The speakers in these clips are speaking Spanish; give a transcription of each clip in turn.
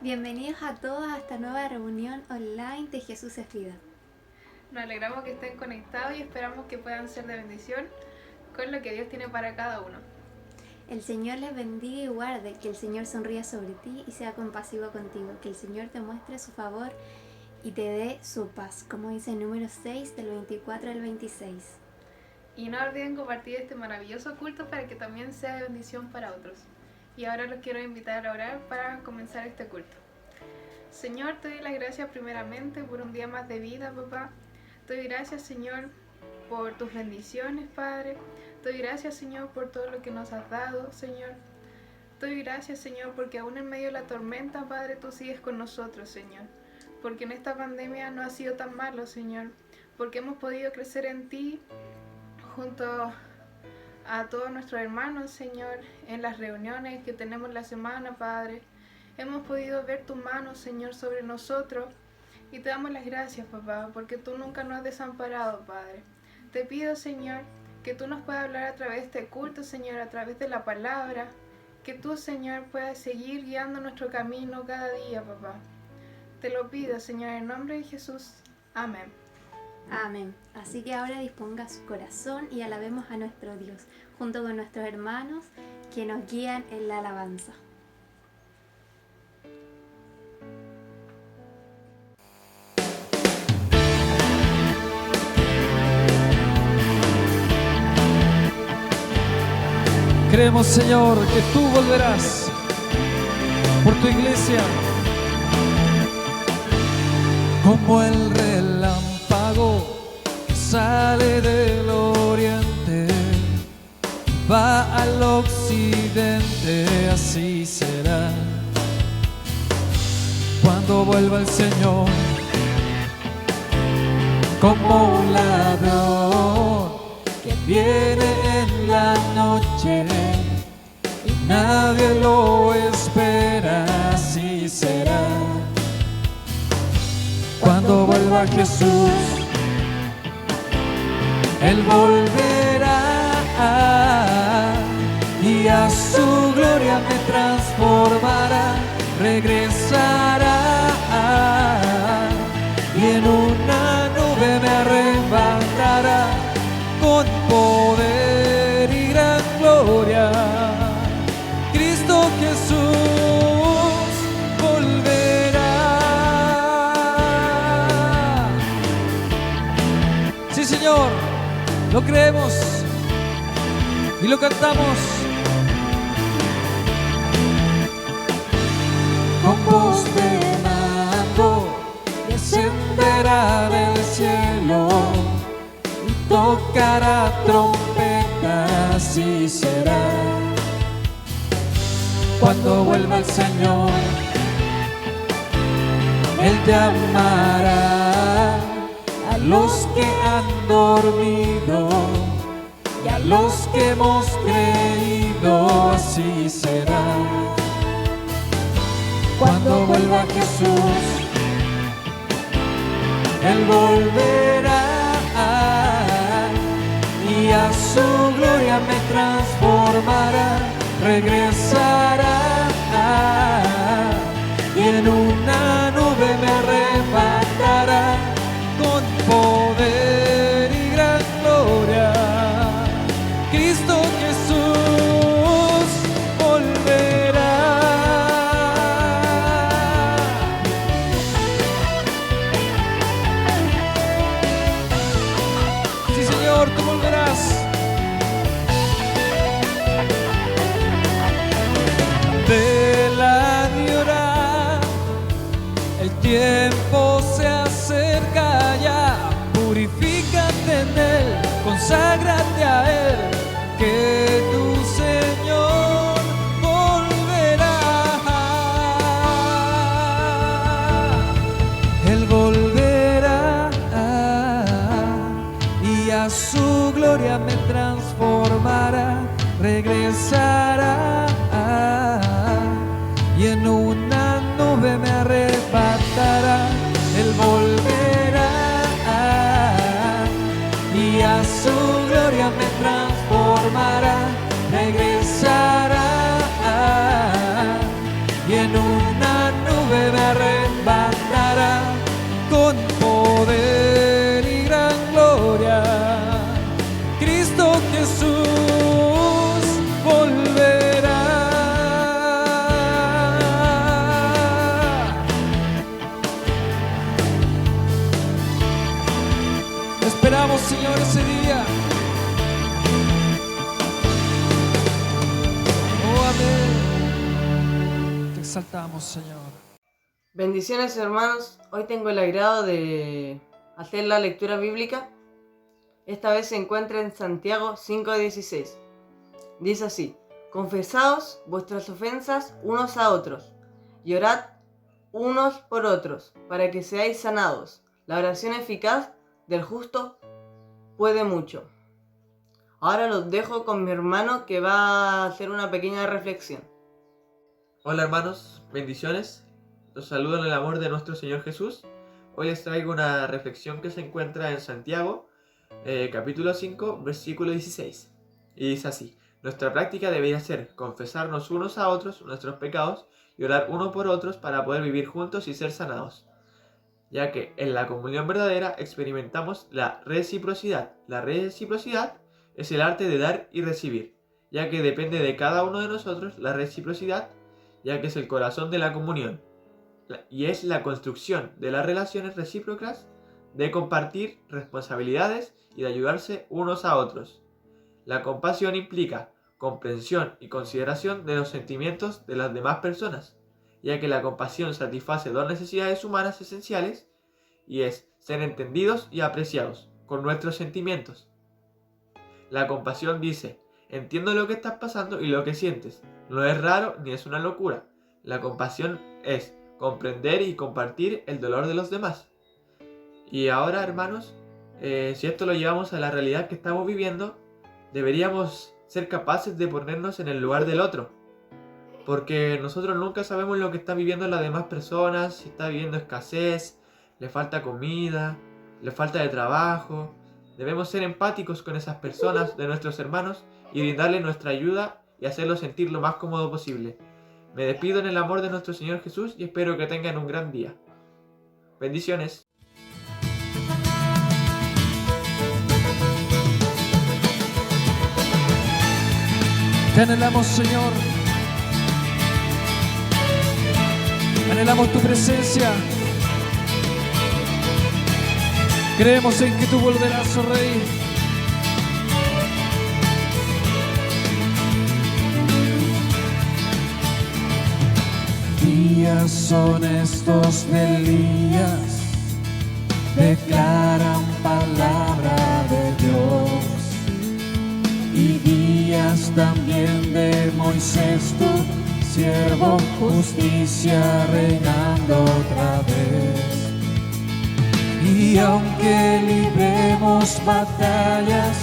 Bienvenidos a todos a esta nueva reunión online de Jesús es Vida. Nos alegramos que estén conectados y esperamos que puedan ser de bendición con lo que Dios tiene para cada uno. El Señor les bendiga y guarde, que el Señor sonría sobre ti y sea compasivo contigo, que el Señor te muestre su favor y te dé su paz, como dice el número 6 del 24 al 26. Y no olviden compartir este maravilloso culto para que también sea de bendición para otros. Y ahora los quiero invitar a orar para comenzar este culto. Señor, te doy las gracias primeramente por un día más de vida, papá. Te doy gracias, Señor, por tus bendiciones, Padre. Te doy gracias, Señor, por todo lo que nos has dado, Señor. Te doy gracias, Señor, porque aún en medio de la tormenta, Padre, tú sigues con nosotros, Señor. Porque en esta pandemia no ha sido tan malo, Señor. Porque hemos podido crecer en ti junto a todos nuestros hermanos, Señor, en las reuniones que tenemos la semana, Padre. Hemos podido ver tu mano, Señor, sobre nosotros y te damos las gracias, papá, porque tú nunca nos has desamparado, Padre. Te pido, Señor, que tú nos puedas hablar a través de este culto, Señor, a través de la palabra, que tú, Señor, puedas seguir guiando nuestro camino cada día, papá. Te lo pido, Señor, en nombre de Jesús. Amén. Amén. Así que ahora disponga su corazón y alabemos a nuestro Dios, junto con nuestros hermanos que nos guían en la alabanza. Creemos, Señor, que tú volverás por tu iglesia como el relámpago que sale del oriente, va al occidente. Así será cuando vuelva el Señor, como un ladrón que viene en la noche y nadie lo espera. Así será cuando vuelva Jesús. Él volverá y a su gloria me transformará, regresará y en una nube me arrebatará con poder y gran gloria. Cristo Jesús volverá. Sí, Señor, lo creemos y lo cantamos. Con voz de mando descenderá del cielo, tocará trompeta. Así será cuando vuelva el Señor. Él llamará a los que han dormido y a los que hemos creído. Así será cuando vuelva Jesús. Él volverá y a su gloria me transformará, regresará y en una nube me arrebatará con poder y gran gloria. Cristo Jesús volverá. Sí, Señor, tú volverás. Vela y ora, el tiempo se acerca ya. Purifícate en Él, conságrate a Él, que tu Señor volverá. Él volverá y a su gloria me transformará, regresará y en una nube me arrebatará. Él volverá y a su gloria me transformará, regresará y en una nube anhelamos, Señor, ese día. Oh, amén. Te exaltamos, Señor. Bendiciones, hermanos. Hoy tengo el agrado de hacer la lectura bíblica. Esta vez se encuentra en Santiago 5:16. Dice así: confesaos vuestras ofensas unos a otros y orad unos por otros para que seáis sanados. La oración eficaz del justo puede mucho. Ahora los dejo con mi hermano que va a hacer una pequeña reflexión. Hola hermanos, bendiciones. Los saludo en el amor de nuestro Señor Jesús. Hoy les traigo una reflexión que se encuentra en Santiago, capítulo 5, versículo 16. Y dice así: nuestra práctica debería ser confesarnos unos a otros nuestros pecados y orar uno por otros para poder vivir juntos y ser sanados, ya que en la comunión verdadera experimentamos la reciprocidad. La reciprocidad es el arte de dar y recibir, ya que depende de cada uno de nosotros la reciprocidad, ya que es el corazón de la comunión y es la construcción de las relaciones recíprocas, de compartir responsabilidades y de ayudarse unos a otros. La compasión implica comprensión y consideración de los sentimientos de las demás personas, ya que la compasión satisface dos necesidades humanas esenciales y es ser entendidos y apreciados con nuestros sentimientos. La compasión dice: entiendo lo que estás pasando y lo que sientes. No es raro ni es una locura. La compasión es comprender y compartir el dolor de los demás. Y ahora, hermanos, si esto lo llevamos a la realidad que estamos viviendo, deberíamos ser capaces de ponernos en el lugar del otro, porque nosotros nunca sabemos lo que están viviendo las demás personas, si está viviendo escasez, le falta comida, le falta de trabajo. Debemos ser empáticos con esas personas, de nuestros hermanos, y brindarles nuestra ayuda y hacerlos sentir lo más cómodo posible. Me despido en el amor de nuestro Señor Jesús y espero que tengan un gran día. Bendiciones. Te anhelamos, Señor. Anhelamos tu presencia. Creemos en que tú volverás, oh Rey. Días son estos de Elías, declaran palabra de Dios. Y días también de Moisés, tu siervo, justicia reinando otra vez. Y aunque libremos batallas,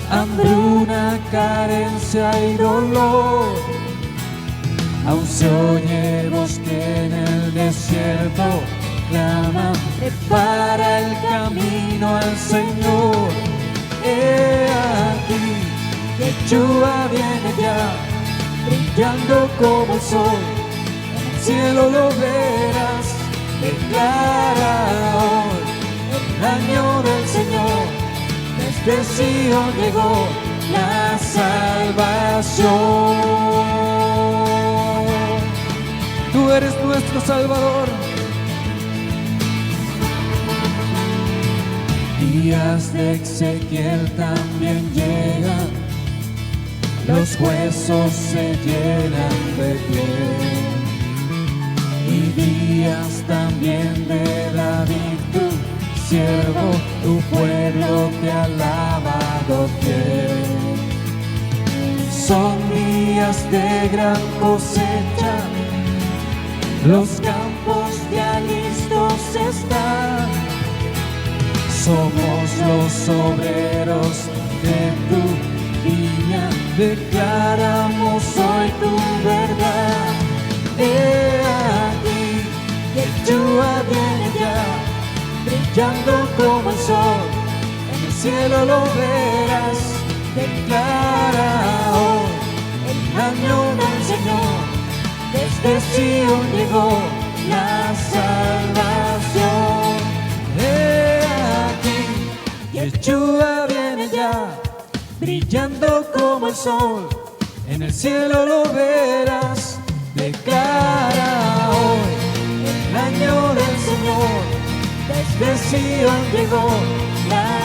hambruna, carencia y dolor, aún se oye voz que en el desierto clama: prepara el camino al Señor. He aquí, Yeshua viene ya, brillando como el sol, en el cielo lo verás. Declara hoy el año del Señor, desde Sion llegó la salvación. Tú eres nuestro Salvador. Días de Ezequiel también llegan, los huesos se llenan de piel. Y días también de David, tu siervo, tu pueblo te alaba doquier. Son días de gran cosecha, los campos ya listos están. Somos los obreros de tu viña, declaramos hoy tu verdad. He aquí, Yeshua viene ya, brillando como el sol, en el cielo lo verás. Declara hoy el año del Señor, desde Sion llegó la salvación. He aquí, Yeshua viene ya, brillando como el sol, en el cielo lo verás. Declara hoy el año del Señor, desde Sion llegó la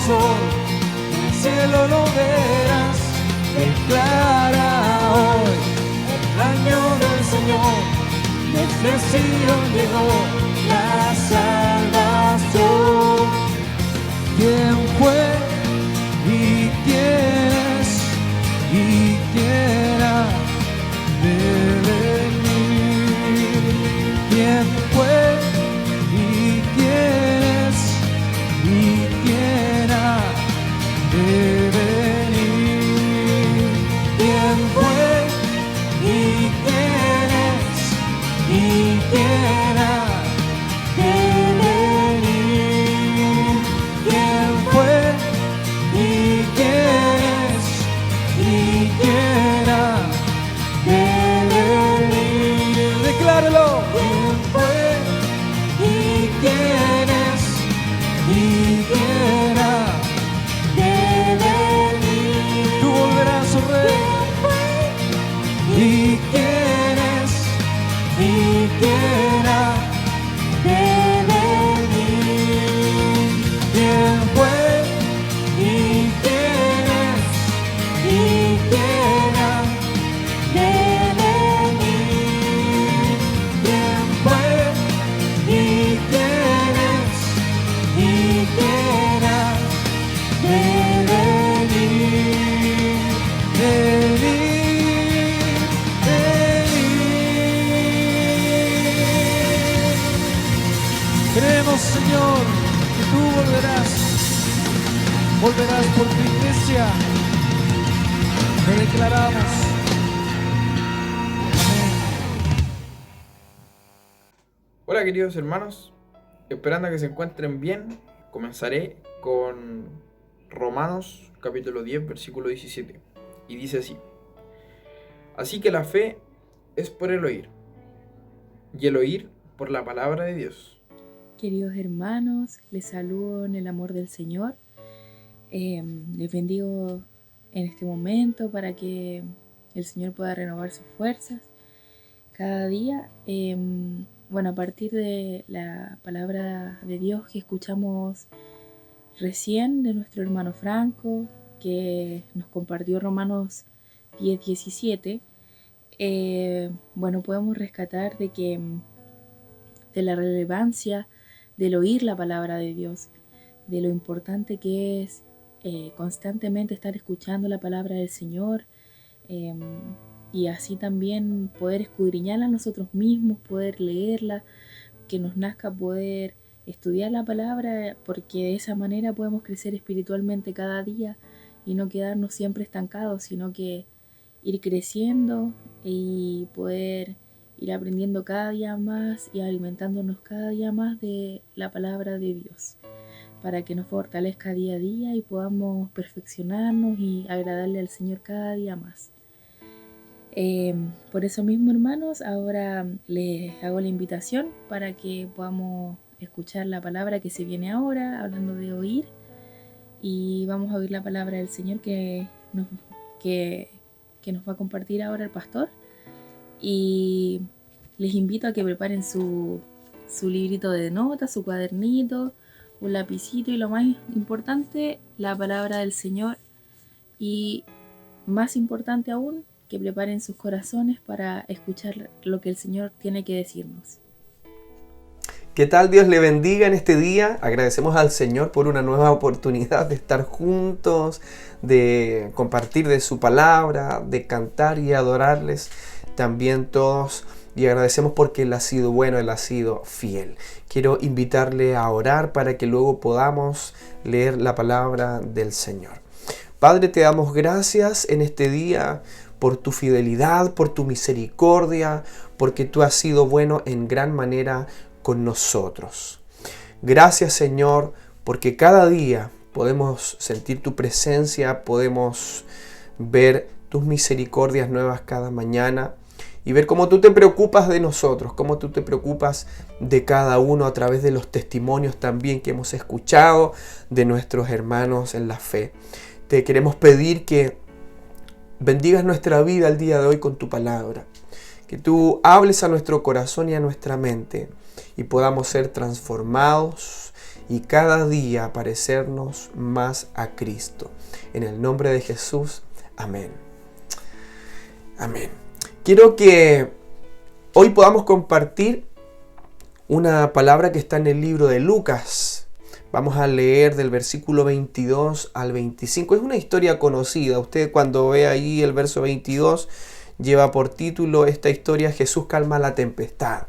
sol, en el cielo lo verás. Declara hoy el año del Señor, desde Sion llegó la salvación. ¿Quién fue y quién es y quién ha de venir? ¿Quién fue y quién es y quién ha de venir? ¿Quién fue y quién es y quién ha de venir? ¿Quién fue y quién es y quién ha de venir? Decláralo. ¿Quién fue y quién es y quién ha de venir? Tú volverás, oh Rey. ¿Y quién es y quién ha de venir? ¿Quién fue y quién es y quién ha de venir? ¿Quién fue y quién es y quién ha de venir? Creemos, Señor, que tú volverás por tu iglesia. Lo declaramos. Amén. Hola queridos hermanos, esperando que se encuentren bien, comenzaré con Romanos capítulo 10 versículo 17 y dice así: así que la fe es por el oír y el oír por la palabra de Dios. Queridos hermanos, les saludo en el amor del Señor. Les bendigo en este momento para que el Señor pueda renovar sus fuerzas cada día. A partir de la palabra de Dios que escuchamos recién de nuestro hermano Franco, que nos compartió Romanos 10:17, podemos rescatar de la relevancia del oír la palabra de Dios, de lo importante que es constantemente estar escuchando la palabra del Señor, y así también poder escudriñarla nosotros mismos, poder leerla, que nos nazca poder estudiar la palabra, porque de esa manera podemos crecer espiritualmente cada día y no quedarnos siempre estancados, sino que ir creciendo y poder ir aprendiendo cada día más y alimentándonos cada día más de la palabra de Dios, para que nos fortalezca día a día y podamos perfeccionarnos y agradarle al Señor cada día más. Por eso mismo, hermanos, ahora les hago la invitación para que podamos escuchar la palabra que se viene ahora, hablando de oír, y vamos a oír la palabra del Señor que nos va a compartir ahora el pastor. Y les invito a que preparen su librito de notas, su cuadernito, un lapicito y lo más importante, la palabra del Señor. Y más importante aún, que preparen sus corazones para escuchar lo que el Señor tiene que decirnos. ¿Qué tal? Dios le bendiga en este día. Agradecemos al Señor por una nueva oportunidad de estar juntos, de compartir de su palabra, de cantar y adorarles también todos. Y agradecemos porque Él ha sido bueno, Él ha sido fiel. Quiero invitarle a orar para que luego podamos leer la palabra del Señor. Padre, te damos gracias en este día por tu fidelidad, por tu misericordia, porque tú has sido bueno en gran manera con nosotros. Gracias, Señor, porque cada día podemos sentir tu presencia, podemos ver tus misericordias nuevas cada mañana y ver cómo tú te preocupas de nosotros, cómo tú te preocupas de cada uno a través de los testimonios también que hemos escuchado de nuestros hermanos en la fe. Te queremos pedir que bendigas nuestra vida el día de hoy con tu palabra, que tú hables a nuestro corazón y a nuestra mente y podamos ser transformados y cada día parecernos más a Cristo. En el nombre de Jesús, amén. Amén. Quiero que hoy podamos compartir una palabra que está en el libro de Lucas. Vamos a leer del versículo 22 al 25. Es una historia conocida. Usted cuando ve ahí el verso 22 lleva por título esta historia: Jesús calma la tempestad.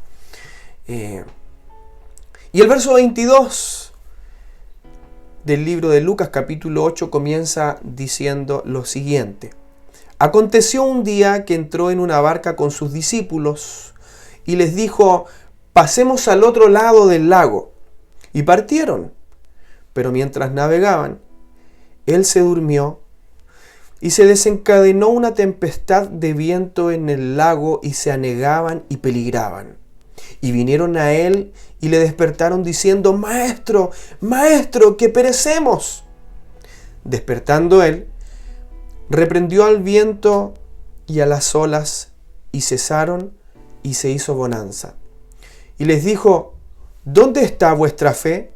Y el verso 22 del libro de Lucas capítulo 8 comienza diciendo lo siguiente: Aconteció un día que entró en una barca con sus discípulos y les dijo: pasemos al otro lado del lago. Y partieron. Pero mientras navegaban, él se durmió y se desencadenó una tempestad de viento en el lago y se anegaban y peligraban. Y vinieron a él y le despertaron diciendo: Maestro, Maestro, que perecemos. Despertando él, reprendió al viento y a las olas, y cesaron, y se hizo bonanza. Y les dijo: ¿dónde está vuestra fe?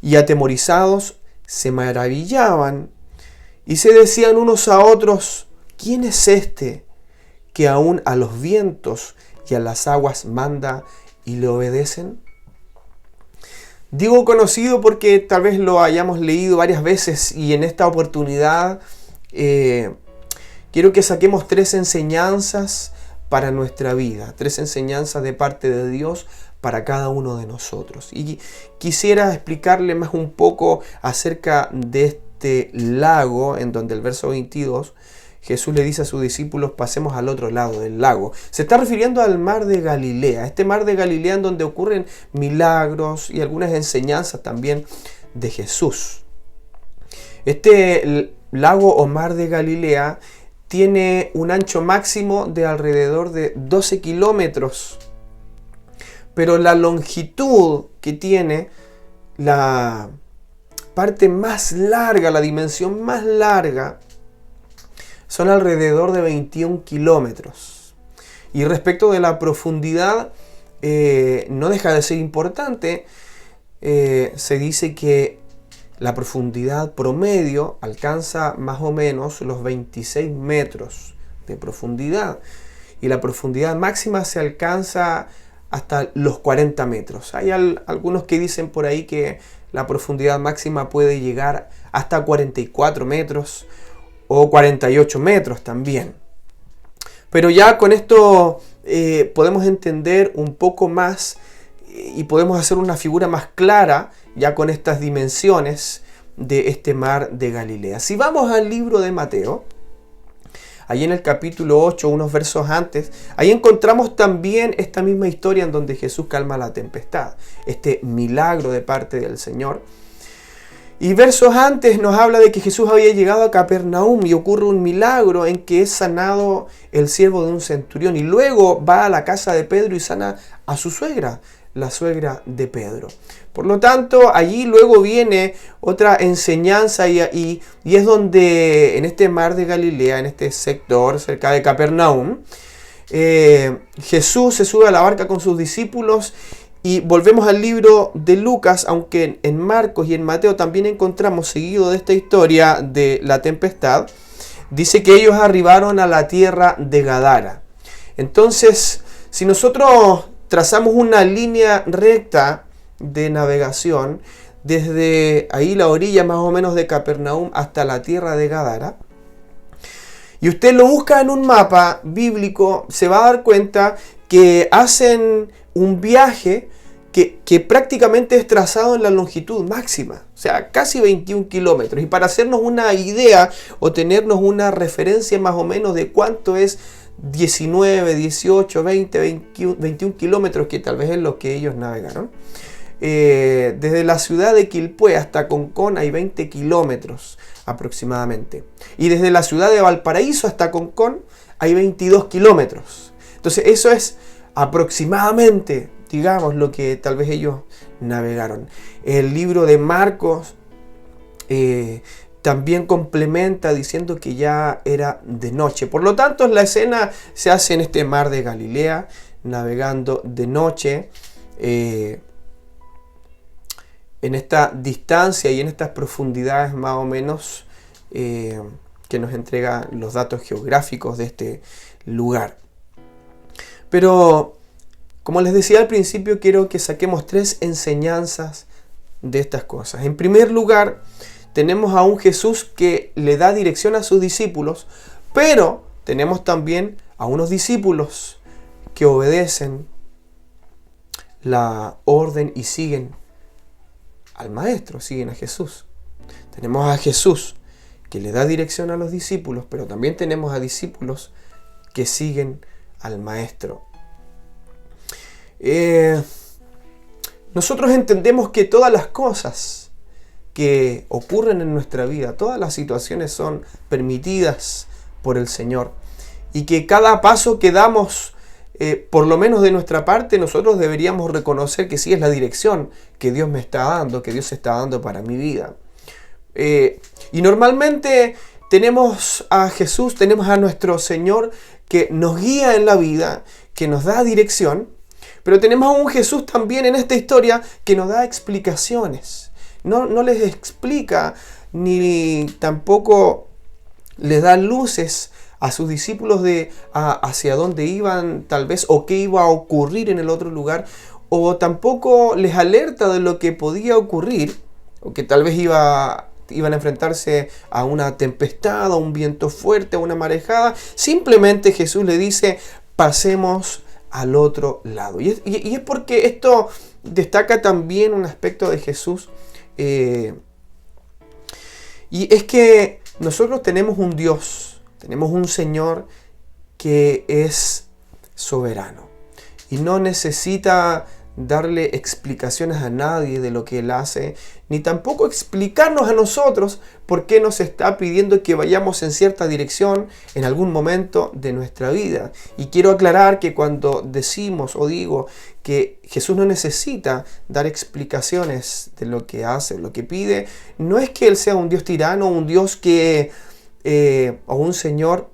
Y atemorizados se maravillaban, y se decían unos a otros: ¿quién es este que aún a los vientos y a las aguas manda y le obedecen? Digo conocido porque tal vez lo hayamos leído varias veces, y en esta oportunidad quiero que saquemos 3 enseñanzas para nuestra vida, 3 enseñanzas de parte de Dios para cada uno de nosotros. Y quisiera explicarle más un poco acerca de este lago, en donde el verso 22 Jesús le dice a sus discípulos: pasemos al otro lado del lago. Se está refiriendo al mar de Galilea, este mar de Galilea en donde ocurren milagros y algunas enseñanzas también de Jesús. Este lago o mar de Galilea tiene un ancho máximo de alrededor de 12 kilómetros, pero la longitud que tiene, la parte más larga, la dimensión más larga, son alrededor de 21 kilómetros. Y respecto de la profundidad, no deja de ser importante. Se dice que la profundidad promedio alcanza más o menos los 26 metros de profundidad. Y la profundidad máxima se alcanza hasta los 40 metros. Hay algunos que dicen por ahí que la profundidad máxima puede llegar hasta 44 metros o 48 metros también. Pero ya con esto podemos entender un poco más y podemos hacer una figura más clara ya con estas dimensiones de este mar de Galilea. Si vamos al libro de Mateo, ahí en el capítulo 8, unos versos antes, ahí encontramos también esta misma historia en donde Jesús calma la tempestad, este milagro de parte del Señor. Y versos antes nos habla de que Jesús había llegado a Capernaum y ocurre un milagro en que es sanado el siervo de un centurión, y luego va a la casa de Pedro y sana a su suegra, la suegra de Pedro. Por lo tanto, allí luego viene otra enseñanza y es donde en este mar de Galilea, en este sector cerca de Capernaum, Jesús se sube a la barca con sus discípulos. Y volvemos al libro de Lucas, aunque en Marcos y en Mateo también encontramos, seguido de esta historia de la tempestad, dice que ellos arribaron a la tierra de Gadara. Entonces, si nosotros trazamos una línea recta de navegación, desde ahí la orilla más o menos de Capernaum hasta la tierra de Gadara, y usted lo busca en un mapa bíblico, se va a dar cuenta que hacen un viaje que prácticamente es trazado en la longitud máxima, o sea, casi 21 kilómetros. Y para hacernos una idea o tenernos una referencia más o menos de cuánto es 19, 18, 20, 21 kilómetros, que tal vez es lo que ellos navegaron, desde la ciudad de Quilpué hasta Concón hay 20 kilómetros aproximadamente. Y desde la ciudad de Valparaíso hasta Concón hay 22 kilómetros. Entonces eso es aproximadamente, digamos, lo que tal vez ellos navegaron. El libro de Marcos también complementa diciendo que ya era de noche. Por lo tanto, la escena se hace en este mar de Galilea, navegando de noche. en esta distancia y en estas profundidades más o menos que nos entrega los datos geográficos de este lugar. Pero, como les decía al principio, quiero que saquemos 3 enseñanzas de estas cosas. En primer lugar, tenemos a un Jesús que le da dirección a sus discípulos, pero tenemos también a unos discípulos que obedecen la orden y siguen al Maestro, siguen a Jesús. Tenemos a Jesús que le da dirección a los discípulos, pero también tenemos a discípulos que siguen al Maestro. Nosotros entendemos que todas las cosas que ocurren en nuestra vida, todas las situaciones son permitidas por el Señor, y que cada paso que damos, por lo menos de nuestra parte, nosotros deberíamos reconocer que sí es la dirección que Dios me está dando, que Dios está dando para mi vida. Y normalmente tenemos a Jesús, tenemos a nuestro Señor que nos guía en la vida, que nos da dirección, pero tenemos a un Jesús también en esta historia que nos da explicaciones. No les explica ni tampoco les da luces a sus discípulos de hacia dónde iban tal vez o qué iba a ocurrir en el otro lugar, o tampoco les alerta de lo que podía ocurrir, o que tal vez iban a enfrentarse a una tempestad, a un viento fuerte, a una marejada. Simplemente Jesús le dice: pasemos al otro lado. Y es porque esto destaca también un aspecto de Jesús, y es que nosotros tenemos un Dios, tenemos un Señor que es soberano y no necesita darle explicaciones a nadie de lo que Él hace, ni tampoco explicarnos a nosotros por qué nos está pidiendo que vayamos en cierta dirección en algún momento de nuestra vida. Y quiero aclarar que cuando decimos o digo que Jesús no necesita dar explicaciones de lo que hace, lo que pide, no es que Él sea un Dios tirano, un Dios o un Señor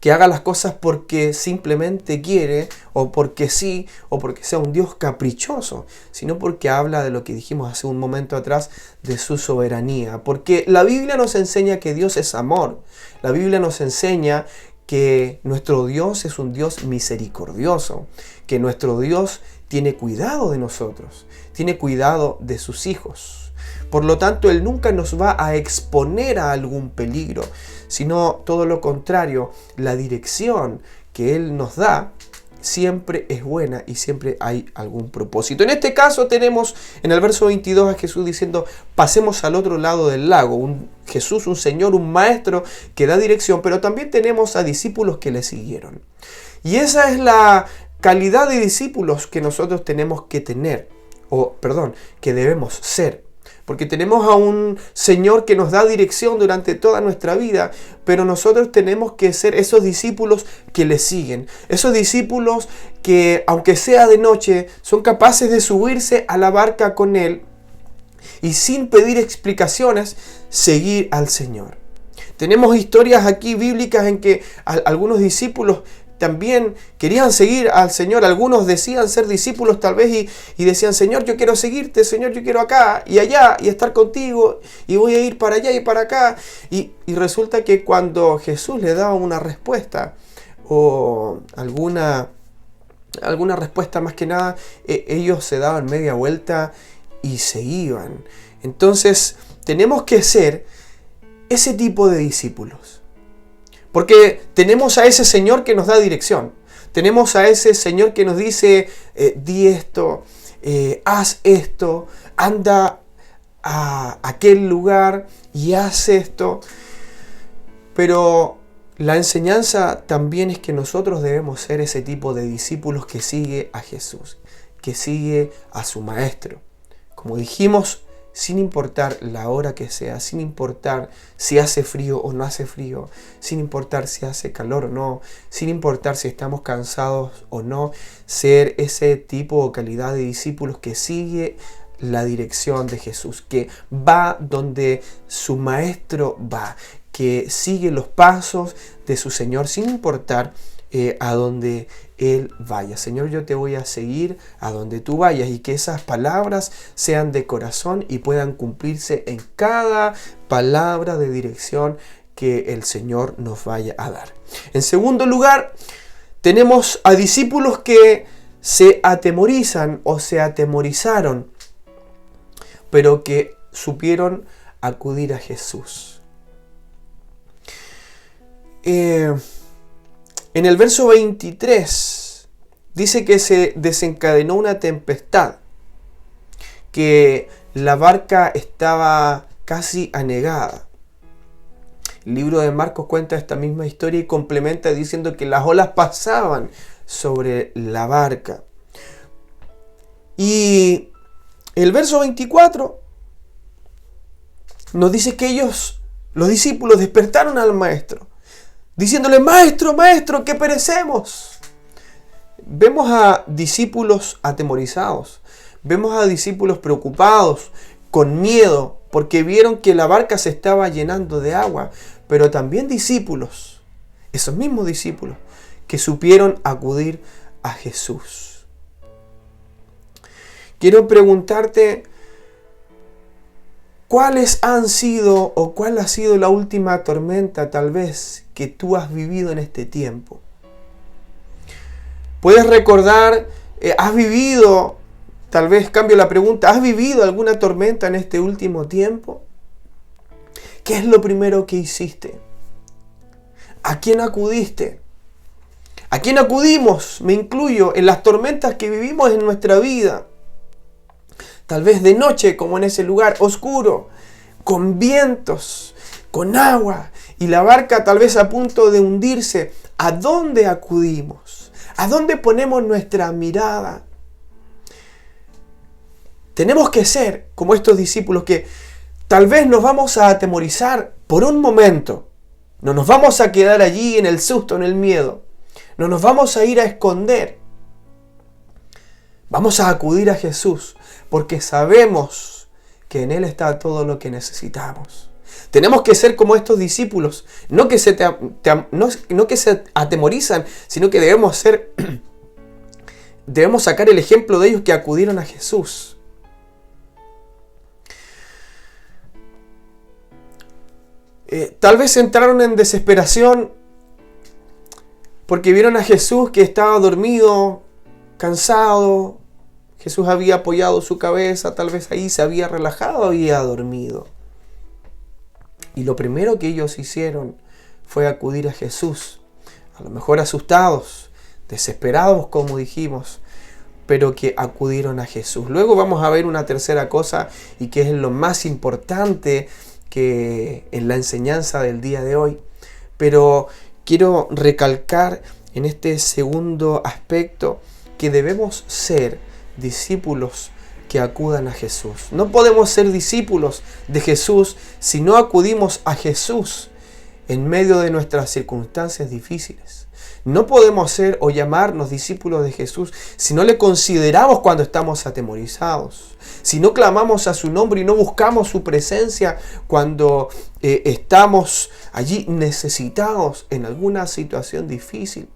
que haga las cosas porque simplemente quiere, o porque sí, o porque sea un Dios caprichoso, sino porque habla de lo que dijimos hace un momento atrás, de su soberanía. Porque la Biblia nos enseña que Dios es amor. La Biblia nos enseña que nuestro Dios es un Dios misericordioso, que nuestro Dios tiene cuidado de nosotros, tiene cuidado de sus hijos. Por lo tanto, Él nunca nos va a exponer a algún peligro, sino todo lo contrario. La dirección que Él nos da siempre es buena y siempre hay algún propósito. En este caso tenemos en el verso 22 a Jesús diciendo: pasemos al otro lado del lago. Jesús, un Señor, un Maestro que da dirección, pero también tenemos a discípulos que le siguieron. Y esa es la calidad de discípulos que nosotros tenemos que tener, que debemos ser. Porque tenemos a un Señor que nos da dirección durante toda nuestra vida, pero nosotros tenemos que ser esos discípulos que le siguen. Esos discípulos que, aunque sea de noche, son capaces de subirse a la barca con Él y sin pedir explicaciones, seguir al Señor. Tenemos historias aquí bíblicas en que algunos discípulos también querían seguir al Señor. Algunos decían ser discípulos tal vez y decían: Señor, yo quiero seguirte, Señor, yo quiero acá y allá y estar contigo y voy a ir para allá y para acá. Y resulta que cuando Jesús le daba una respuesta o alguna respuesta, más que nada, ellos se daban media vuelta y se iban. Entonces tenemos que ser ese tipo de discípulos. Porque tenemos a ese Señor que nos da dirección. Tenemos a ese Señor que nos dice: di esto, haz esto, anda a aquel lugar y haz esto. Pero la enseñanza también es que nosotros debemos ser ese tipo de discípulos que sigue a Jesús, que sigue a su Maestro. Como dijimos, sin importar la hora que sea, sin importar si hace frío o no hace frío, sin importar si hace calor o no, sin importar si estamos cansados o no, ser ese tipo o calidad de discípulos que sigue la dirección de Jesús, que va donde su Maestro va, que sigue los pasos de su Señor sin importar a donde Él vaya. Señor, yo te voy a seguir a donde tú vayas, y que esas palabras sean de corazón y puedan cumplirse en cada palabra de dirección que el Señor nos vaya a dar. En segundo lugar, tenemos a discípulos que se atemorizan o se atemorizaron, pero que supieron acudir a Jesús. En el verso 23 dice que se desencadenó una tempestad, que la barca estaba casi anegada. El libro de Marcos cuenta esta misma historia y complementa diciendo que las olas pasaban sobre la barca. Y el verso 24 nos dice que ellos, los discípulos, despertaron al maestro, diciéndole: Maestro, maestro, que perecemos. Vemos a discípulos atemorizados, vemos a discípulos preocupados, con miedo, porque vieron que la barca se estaba llenando de agua, pero también discípulos, esos mismos discípulos, que supieron acudir a Jesús. Quiero preguntarte, ¿cuáles han sido o cuál ha sido la última tormenta tal vez que tú has vivido en este tiempo? ¿Puedes recordar, has vivido, tal vez cambio la pregunta, ¿has vivido alguna tormenta en este último tiempo? ¿Qué es lo primero que hiciste? ¿A quién acudiste? ¿A quién acudimos? Me incluyo en las tormentas que vivimos en nuestra vida. Tal vez de noche, como en ese lugar oscuro, con vientos, con agua, y la barca tal vez a punto de hundirse. ¿A dónde acudimos? ¿A dónde ponemos nuestra mirada? Tenemos que ser como estos discípulos que tal vez nos vamos a atemorizar por un momento. No nos vamos a quedar allí en el susto, en el miedo. No nos vamos a ir a esconder. Vamos a acudir a Jesús porque sabemos que en Él está todo lo que necesitamos. Tenemos que ser como estos discípulos, no que se atemorizan, sino que debemos sacar el ejemplo de ellos que acudieron a Jesús. Tal vez entraron en desesperación porque vieron a Jesús que estaba dormido, cansado. Jesús había apoyado su cabeza, tal vez ahí se había relajado, había dormido. Y lo primero que ellos hicieron fue acudir a Jesús, a lo mejor asustados, desesperados como dijimos, pero que acudieron a Jesús. Luego vamos a ver una tercera cosa, y que es lo más importante que en la enseñanza del día de hoy. Pero quiero recalcar en este segundo aspecto que debemos ser discípulos que acudan a Jesús. No podemos ser discípulos de Jesús si no acudimos a Jesús en medio de nuestras circunstancias difíciles. No podemos ser o llamarnos discípulos de Jesús si no le consideramos cuando estamos atemorizados, si no clamamos a su nombre y no buscamos su presencia cuando estamos allí necesitados en alguna situación difícil.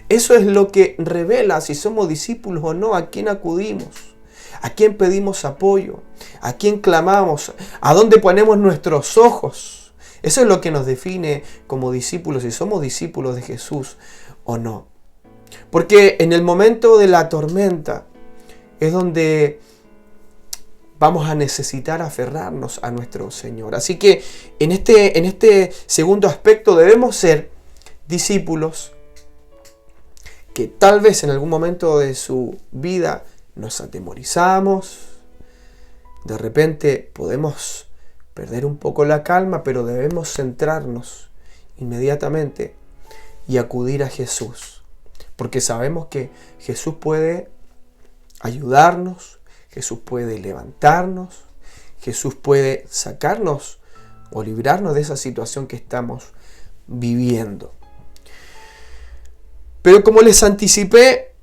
Eso es lo que revela si somos discípulos o no, a quién acudimos, a quién pedimos apoyo, a quién clamamos, a dónde ponemos nuestros ojos. Eso es lo que nos define como discípulos, si somos discípulos de Jesús o no. Porque en el momento de la tormenta es donde vamos a necesitar aferrarnos a nuestro Señor. Así que en este segundo aspecto debemos ser discípulos que tal vez en algún momento de su vida nos atemorizamos, de repente podemos perder un poco la calma, pero debemos centrarnos inmediatamente y acudir a Jesús, porque sabemos que Jesús puede ayudarnos, Jesús puede levantarnos, Jesús puede sacarnos o librarnos de esa situación que estamos viviendo. Pero como les anticipé,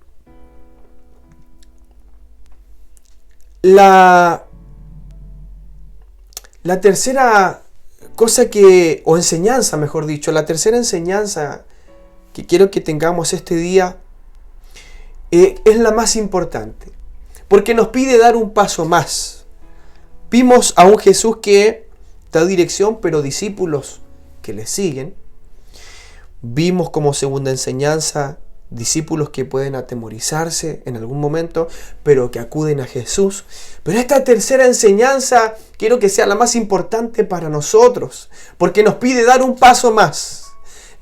la tercera cosa la tercera enseñanza que quiero que tengamos este día es la más importante, porque nos pide dar un paso más. Vimos a un Jesús que da dirección, pero discípulos que le siguen. Vimos como segunda enseñanza discípulos que pueden atemorizarse en algún momento, pero que acuden a Jesús. Pero esta tercera enseñanza quiero que sea la más importante para nosotros, porque nos pide dar un paso más.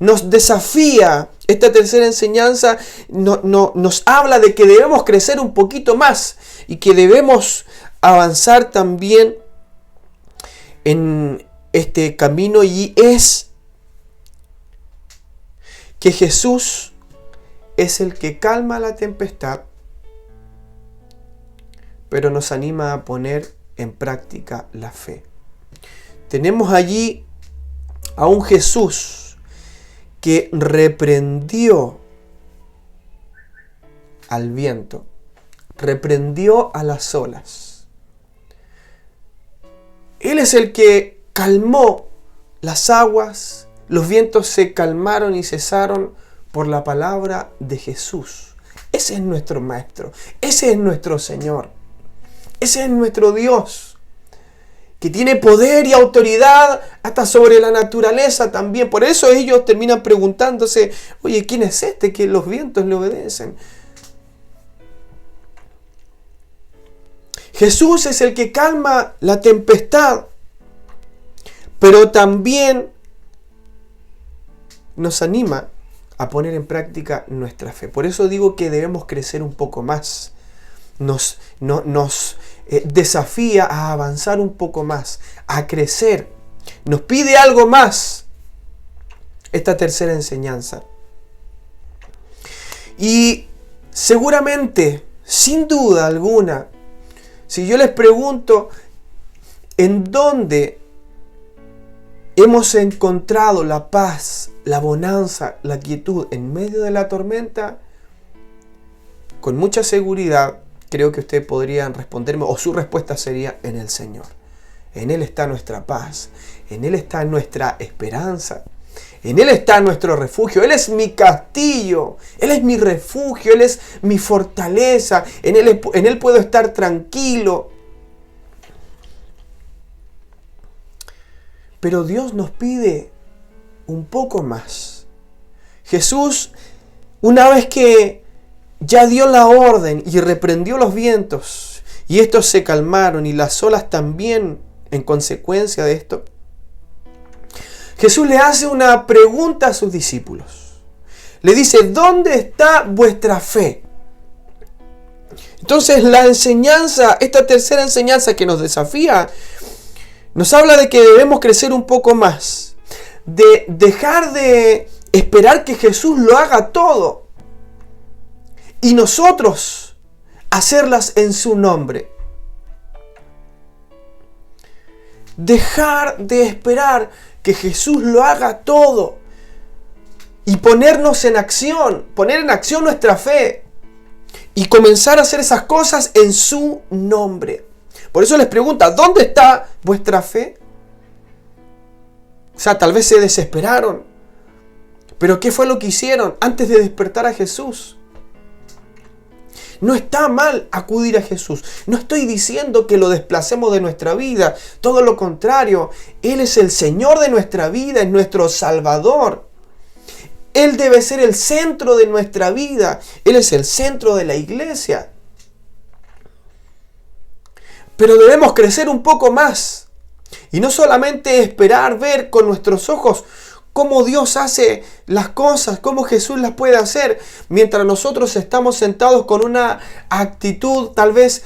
Nos desafía, esta tercera enseñanza nos habla de que debemos crecer un poquito más y que debemos avanzar también en este camino, y es que Jesús es el que calma la tempestad, pero nos anima a poner en práctica la fe. Tenemos allí a un Jesús que reprendió al viento, reprendió a las olas. Él es el que calmó las aguas, los vientos se calmaron y cesaron por la palabra de Jesús. Ese es nuestro Maestro, ese es nuestro Señor, ese es nuestro Dios, que tiene poder y autoridad hasta sobre la naturaleza también. Por eso ellos terminan preguntándose, oye, ¿quién es este que los vientos le obedecen? Jesús es el que calma la tempestad, pero también nos anima a poner en práctica nuestra fe. Por eso digo que debemos crecer un poco más. Nos desafía a avanzar un poco más, a crecer. Nos pide algo más esta tercera enseñanza. Y seguramente, sin duda alguna, si yo les pregunto en dónde hemos encontrado la paz, la bonanza, la quietud en medio de la tormenta, con mucha seguridad creo que ustedes podrían responderme, o su respuesta sería: en el Señor. En Él está nuestra paz, en Él está nuestra esperanza, en Él está nuestro refugio. Él es mi castillo, Él es mi refugio, Él es mi fortaleza, en Él puedo estar tranquilo. Pero Dios nos pide un poco más. Jesús, una vez que ya dio la orden y reprendió los vientos, y estos se calmaron y las olas también en consecuencia de esto, Jesús le hace una pregunta a sus discípulos. Le dice: ¿dónde está vuestra fe? Entonces la enseñanza, esta tercera enseñanza que nos desafía, nos habla de que debemos crecer un poco más, de dejar de esperar que Jesús lo haga todo y nosotros hacerlas en su nombre. Dejar de esperar que Jesús lo haga todo y ponernos en acción, poner en acción nuestra fe y comenzar a hacer esas cosas en su nombre. Por eso les pregunta: ¿dónde está vuestra fe? O sea, tal vez se desesperaron. Pero ¿qué fue lo que hicieron antes de despertar a Jesús? No está mal acudir a Jesús. No estoy diciendo que lo desplacemos de nuestra vida. Todo lo contrario. Él es el Señor de nuestra vida, es nuestro Salvador. Él debe ser el centro de nuestra vida. Él es el centro de la iglesia. Pero debemos crecer un poco más. Y no solamente esperar ver con nuestros ojos cómo Dios hace las cosas, cómo Jesús las puede hacer, mientras nosotros estamos sentados con una actitud tal vez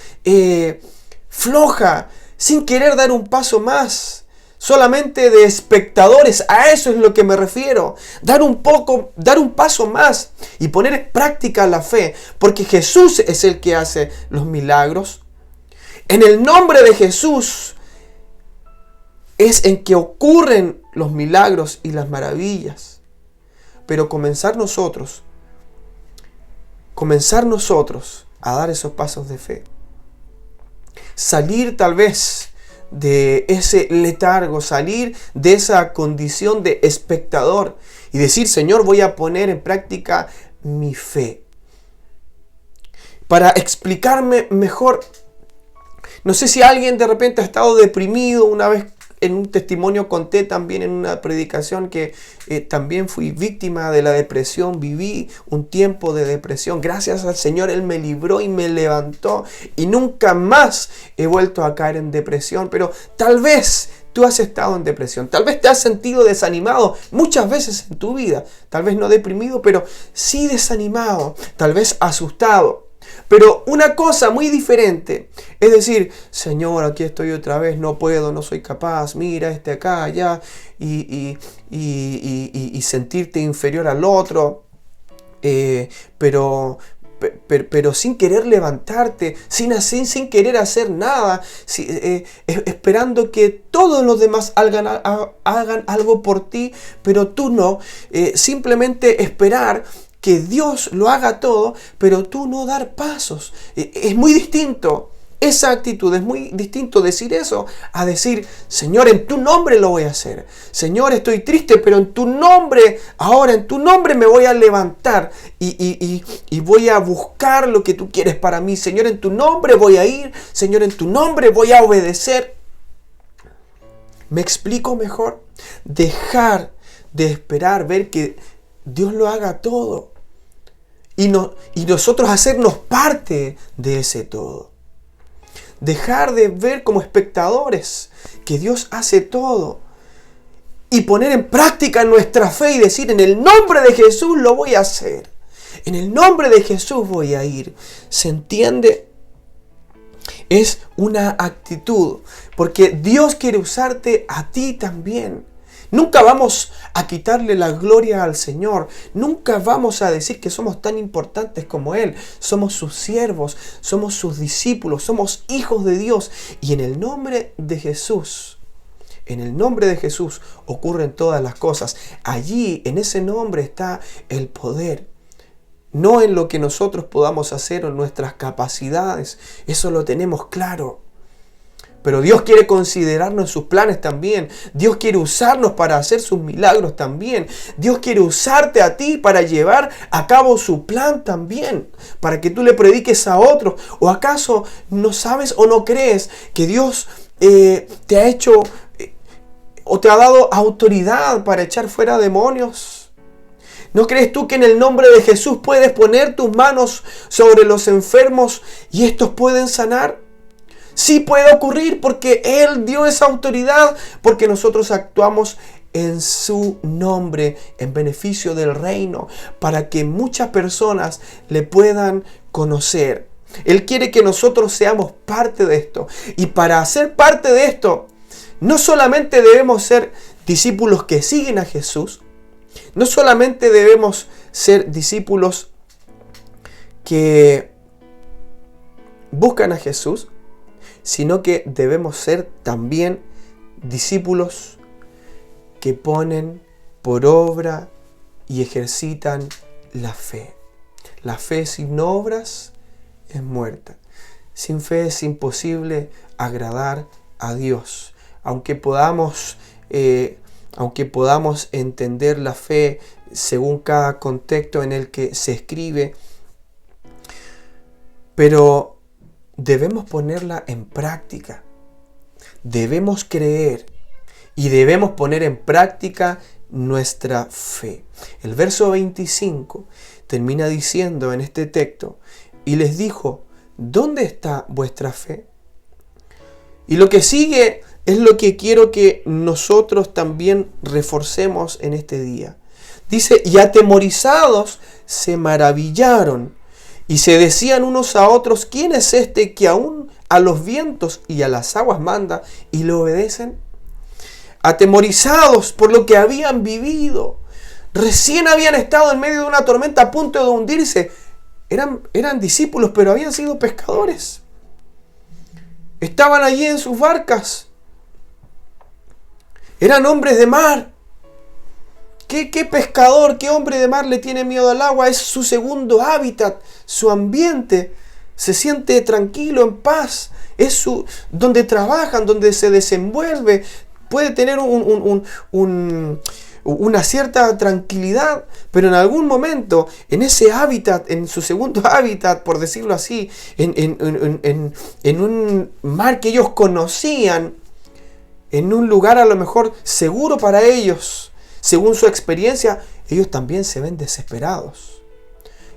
floja, sin querer dar un paso más, solamente de espectadores. A eso es lo que me refiero. Dar un paso más y poner en práctica la fe, porque Jesús es el que hace los milagros. En el nombre de Jesús es en que ocurren los milagros y las maravillas. Pero comenzar nosotros a dar esos pasos de fe. Salir tal vez de ese letargo, salir de esa condición de espectador y decir, Señor, voy a poner en práctica mi fe. Para explicarme mejor, no sé si alguien de repente ha estado deprimido. Una vez en un testimonio conté también en una predicación que también fui víctima de la depresión, viví un tiempo de depresión. Gracias al Señor Él me libró y me levantó y nunca más he vuelto a caer en depresión. Pero tal vez tú has estado en depresión, tal vez te has sentido desanimado muchas veces en tu vida, tal vez no deprimido, pero sí desanimado, tal vez asustado. Pero una cosa muy diferente es decir, Señor, aquí estoy otra vez, no puedo, no soy capaz, mira acá, allá, y sentirte inferior al otro, pero sin querer levantarte, sin querer hacer nada, esperando que todos los demás hagan algo por ti, pero tú no, simplemente esperar que Dios lo haga todo, pero tú no dar pasos. Es muy distinto. Esa actitud es muy distinto decir eso a decir, Señor, en tu nombre lo voy a hacer. Señor, estoy triste, pero en tu nombre, ahora en tu nombre me voy a levantar y voy a buscar lo que tú quieres para mí. Señor, en tu nombre voy a ir. Señor, en tu nombre voy a obedecer. ¿Me explico mejor? Dejar de esperar, ver que Dios lo haga todo. Y nosotros hacernos parte de ese todo. Dejar de ver como espectadores que Dios hace todo. Y poner en práctica nuestra fe y decir, en el nombre de Jesús lo voy a hacer. En el nombre de Jesús voy a ir. ¿Se entiende? Es una actitud. Porque Dios quiere usarte a ti también. Nunca vamos a quitarle la gloria al Señor. Nunca vamos a decir que somos tan importantes como Él. Somos sus siervos, somos sus discípulos, somos hijos de Dios. Y en el nombre de Jesús ocurren todas las cosas. Allí, en ese nombre está el poder. No en lo que nosotros podamos hacer o en nuestras capacidades. Eso lo tenemos claro. Pero Dios quiere considerarnos en sus planes también. Dios quiere usarnos para hacer sus milagros también. Dios quiere usarte a ti para llevar a cabo su plan también. Para que tú le prediques a otros. ¿O acaso no sabes o no crees que Dios te ha hecho o te ha dado autoridad para echar fuera demonios? ¿No crees tú que en el nombre de Jesús puedes poner tus manos sobre los enfermos y estos pueden sanar? Sí puede ocurrir porque Él dio esa autoridad, porque nosotros actuamos en su nombre, en beneficio del reino, para que muchas personas le puedan conocer. Él quiere que nosotros seamos parte de esto. Y para ser parte de esto, no solamente debemos ser discípulos que siguen a Jesús, no solamente debemos ser discípulos que buscan a Jesús, sino que debemos ser también discípulos que ponen por obra y ejercitan la fe. La fe sin obras es muerta. Sin fe es imposible agradar a Dios. Aunque podamos entender la fe según cada contexto en el que se escribe, pero debemos ponerla en práctica. Debemos creer y debemos poner en práctica nuestra fe. El verso 25 termina diciendo en este texto, y les dijo, ¿dónde está vuestra fe? Y lo que sigue es lo que quiero que nosotros también reforcemos en este día. Dice, y atemorizados se maravillaron y se decían unos a otros, ¿quién es este que aún a los vientos y a las aguas manda y le obedecen? Atemorizados por lo que habían vivido. Recién habían estado en medio de una tormenta a punto de hundirse. Eran discípulos, pero habían sido pescadores. Estaban allí en sus barcas. Eran hombres de mar. ¿Qué pescador, qué hombre de mar le tiene miedo al agua? Es su segundo hábitat, su ambiente. Se siente tranquilo, en paz. Es donde trabajan, donde se desenvuelve. Puede tener una cierta tranquilidad, pero en algún momento, en ese hábitat, en su segundo hábitat, por decirlo así, en un mar que ellos conocían, en un lugar a lo mejor seguro para ellos, según su experiencia, ellos también se ven desesperados.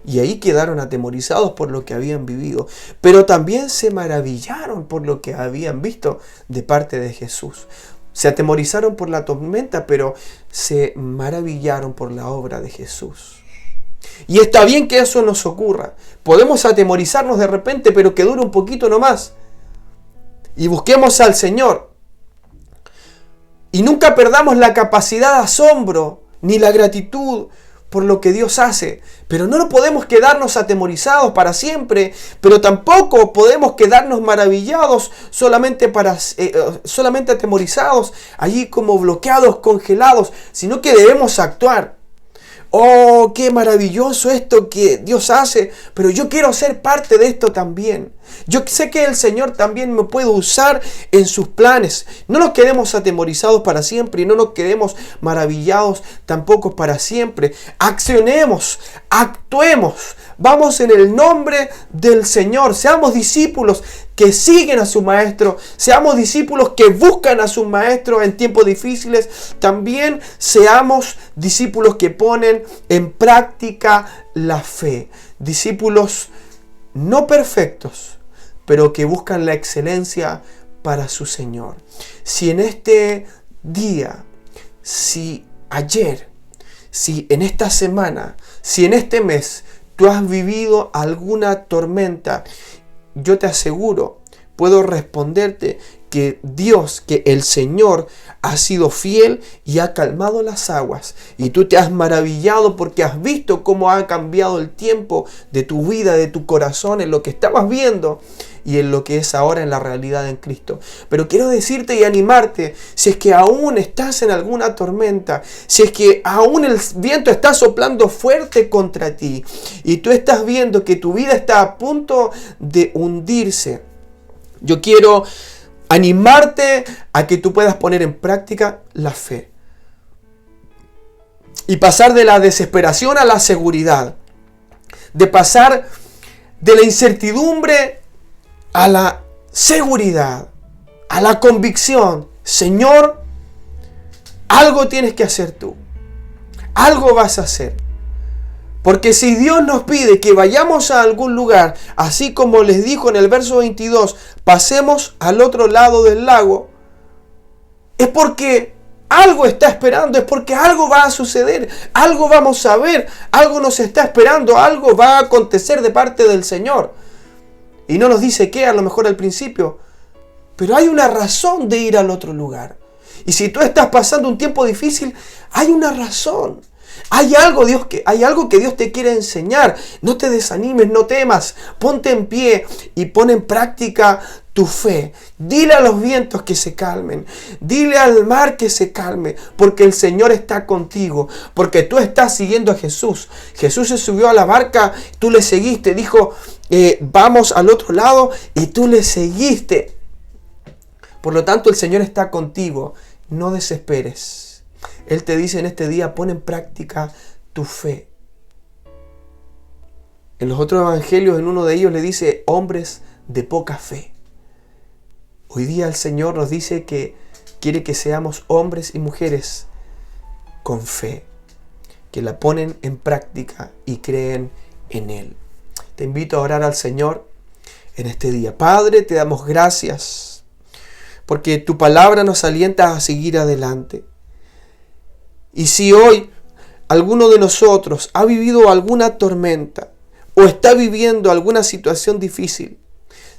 Y ahí quedaron atemorizados por lo que habían vivido, pero también se maravillaron por lo que habían visto de parte de Jesús. Se atemorizaron por la tormenta, pero se maravillaron por la obra de Jesús. Y está bien que eso nos ocurra. Podemos atemorizarnos de repente, pero que dure un poquito nomás. Y busquemos al Señor. Y nunca perdamos la capacidad de asombro, ni la gratitud por lo que Dios hace. Pero no podemos quedarnos atemorizados para siempre, pero tampoco podemos quedarnos maravillados, solamente atemorizados, allí como bloqueados, congelados, sino que debemos actuar. Oh, qué maravilloso esto que Dios hace, pero yo quiero ser parte de esto también. Yo sé que el Señor también me puede usar en sus planes. No nos quedemos atemorizados para siempre y no nos quedemos maravillados tampoco para siempre. Accionemos, actuemos. Vamos en el nombre del Señor. Seamos discípulos que siguen a su Maestro. Seamos discípulos que buscan a su Maestro en tiempos difíciles. También seamos discípulos que ponen en práctica la fe. Discípulos no perfectos, pero que buscan la excelencia para su Señor. Si en este día, si ayer, si en esta semana, si en este mes tú has vivido alguna tormenta, yo te aseguro, puedo responderte que Dios, que el Señor ha sido fiel y ha calmado las aguas. Y tú te has maravillado porque has visto cómo ha cambiado el tiempo de tu vida, de tu corazón, en lo que estabas viendo y en lo que es ahora en la realidad en Cristo. Pero quiero decirte y animarte, si es que aún estás en alguna tormenta, si es que aún el viento está soplando fuerte contra ti y tú estás viendo que tu vida está a punto de hundirse, yo quiero animarte a que tú puedas poner en práctica la fe y pasar de la desesperación a la seguridad, de pasar de la incertidumbre a la seguridad, a la convicción. Señor, algo tienes que hacer tú, algo vas a hacer. Porque si Dios nos pide que vayamos a algún lugar, así como les dijo en el verso 22, pasemos al otro lado del lago, es porque algo está esperando, es porque algo va a suceder, algo vamos a ver, algo nos está esperando, algo va a acontecer de parte del Señor. Y no nos dice qué, a lo mejor al principio, pero hay una razón de ir al otro lugar. Y si tú estás pasando un tiempo difícil, hay una razón. Hay algo que Dios te quiere enseñar. No te desanimes, no temas. Ponte en pie y pon en práctica tu fe. Dile a los vientos que se calmen. Dile al mar que se calme. Porque el Señor está contigo. Porque tú estás siguiendo a Jesús. Jesús se subió a la barca, tú le seguiste. Dijo, vamos al otro lado y tú le seguiste. Por lo tanto, el Señor está contigo. No desesperes. Él te dice en este día, pon en práctica tu fe. En los otros evangelios, en uno de ellos le dice, hombres de poca fe. Hoy día el Señor nos dice que quiere que seamos hombres y mujeres con fe, que la ponen en práctica y creen en Él. Te invito a orar al Señor en este día. Padre, te damos gracias porque tu palabra nos alienta a seguir adelante. Y si hoy alguno de nosotros ha vivido alguna tormenta o está viviendo alguna situación difícil,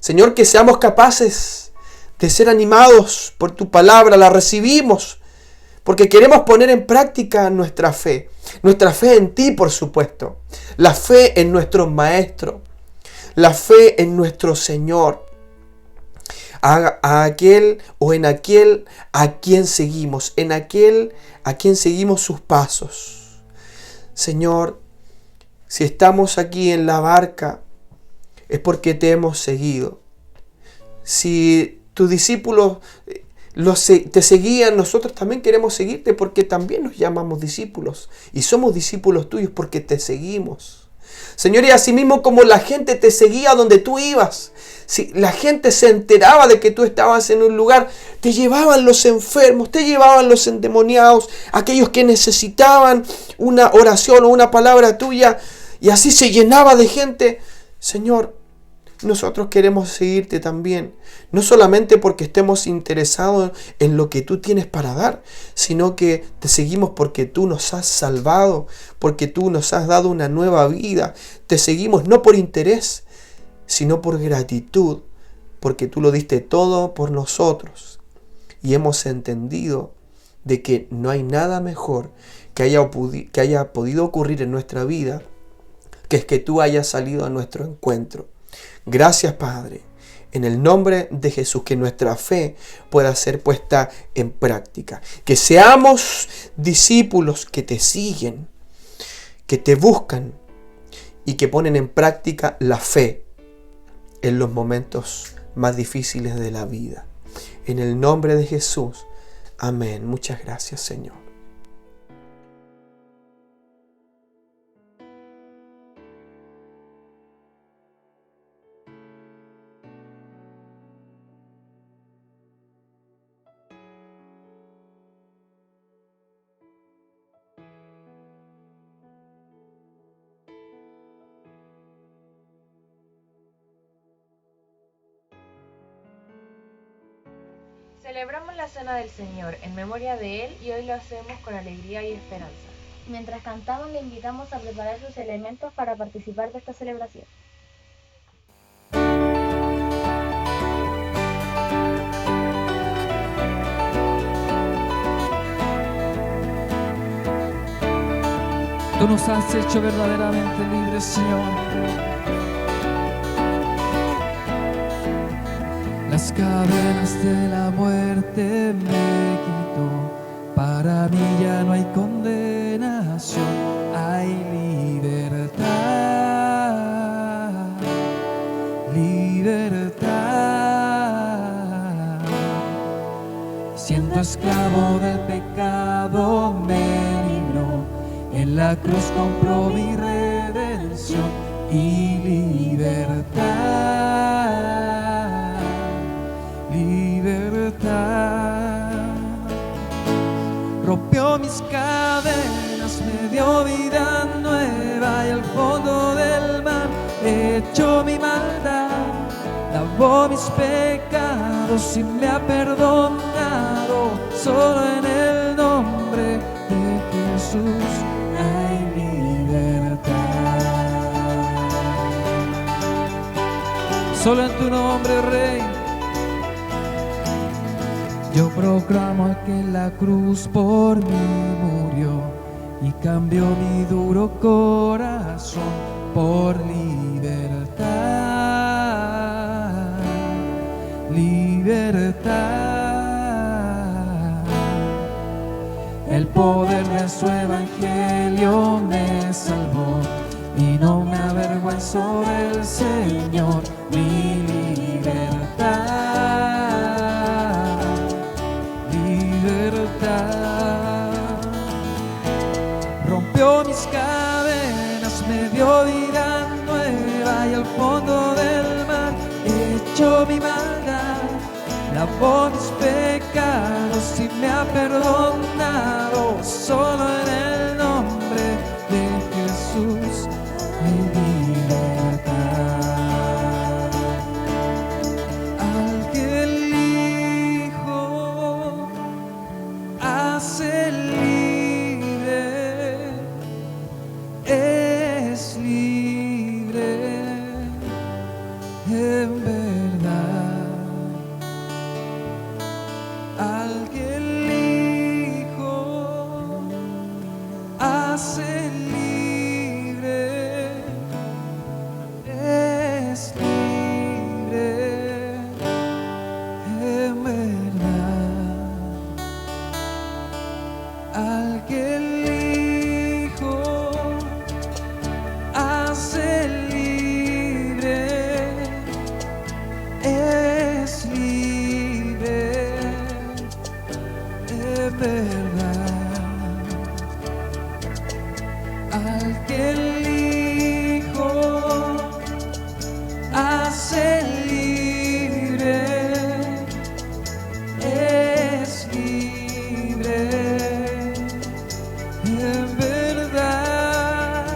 Señor, que seamos capaces de ser animados por tu palabra, la recibimos, porque queremos poner en práctica nuestra fe en ti, por supuesto, la fe en nuestro Maestro, la fe en nuestro Señor, a aquel o en aquel a quien seguimos, en aquel a quien seguimos sus pasos. Señor, si estamos aquí en la barca, es porque te hemos seguido. Si tus discípulos te seguían, nosotros también queremos seguirte porque también nos llamamos discípulos. Y somos discípulos tuyos porque te seguimos. Señor, y así mismo como la gente te seguía donde tú ibas, si la gente se enteraba de que tú estabas en un lugar, te llevaban los enfermos, te llevaban los endemoniados, aquellos que necesitaban una oración o una palabra tuya, y así se llenaba de gente. Señor, nosotros queremos seguirte también, no solamente porque estemos interesados en lo que tú tienes para dar, sino que te seguimos porque tú nos has salvado, porque tú nos has dado una nueva vida. Te seguimos no por interés, sino por gratitud, porque tú lo diste todo por nosotros. Y hemos entendido de que no hay nada mejor que haya podido ocurrir en nuestra vida, que es que tú hayas salido a nuestro encuentro. Gracias, Padre, en el nombre de Jesús, que nuestra fe pueda ser puesta en práctica. Que seamos discípulos que te siguen, que te buscan y que ponen en práctica la fe en los momentos más difíciles de la vida. En el nombre de Jesús. Amén. Muchas gracias, Señor. Celebramos la Cena del Señor en memoria de Él y hoy lo hacemos con alegría y esperanza. Mientras cantamos, le invitamos a preparar sus elementos para participar de esta celebración. Tú nos has hecho verdaderamente libres, Señor. Las cadenas de la muerte me quitó. Para mí ya no hay condenación, hay libertad, libertad. Siendo esclavo del pecado me libró, en la cruz compró mi redención y libertad, libertad. Rompió mis cadenas, me dio vida nueva y al fondo del mar echó mi maldad. Lavó mis pecados y me ha perdonado. Solo en el nombre de Jesús hay libertad. Solo en tu nombre, Rey. Yo proclamo que en la cruz por mí murió y cambió mi duro corazón por libertad, libertad. El poder de su evangelio me salvó y no me avergüenzo del Señor, mi libertad. Rompió mis cadenas, me dio vida nueva y al fondo del mar echó mi maldad. Lavó mis pecados y me ha perdonado. Solo en el nombre de Jesús hay libertad. Al que el Hijo hace libre, es libre en verdad. Al que el Hijo hace libre, es libre en verdad. Al que el Hijo hace libre, es libre al que el Hijo hace libre, es libre en verdad.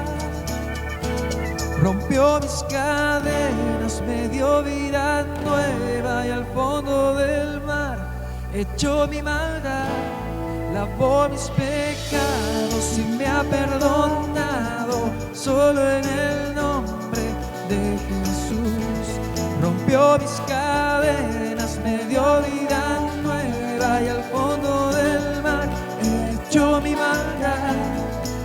Rompió mis cadenas, me dio vida nueva y al fondo del mar echó mi maldad, lavó mis pecados y me ha perdonado, solo en el nombre de Jesús. Rompió mis cadenas, me dio vida nueva y al fondo del mar echó mi maldad,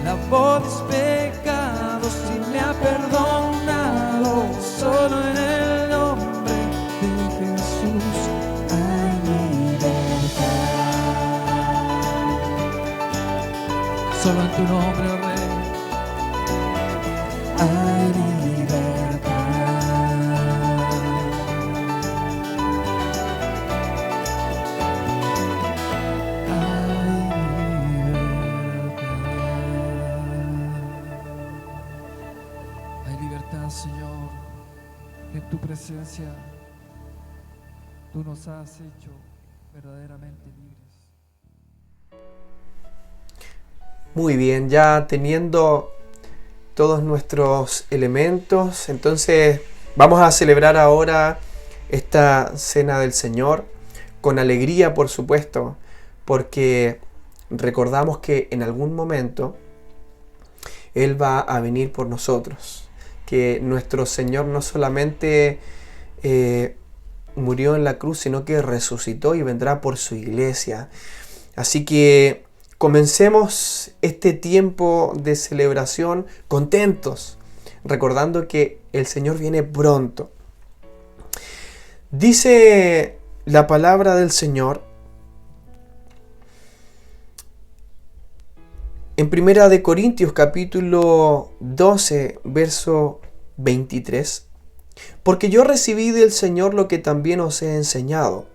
lavó mis pecados y me ha perdonado, solo en el nombre de Jesús hay libertad. Solo en tu nombre, oh Rey, hay libertad. Hay libertad, Señor, en tu presencia. Tú nos has hecho verdaderamente libres. Muy bien, ya teniendo todos nuestros elementos, entonces vamos a celebrar ahora esta cena del Señor con alegría, por supuesto, porque recordamos que en algún momento Él va a venir por nosotros, que nuestro Señor no solamente murió en la cruz, sino que resucitó y vendrá por su iglesia. Así que comencemos este tiempo de celebración contentos, recordando que el Señor viene pronto. Dice la palabra del Señor en 1 de Corintios capítulo 12, verso 23. Porque yo recibí del Señor lo que también os he enseñado,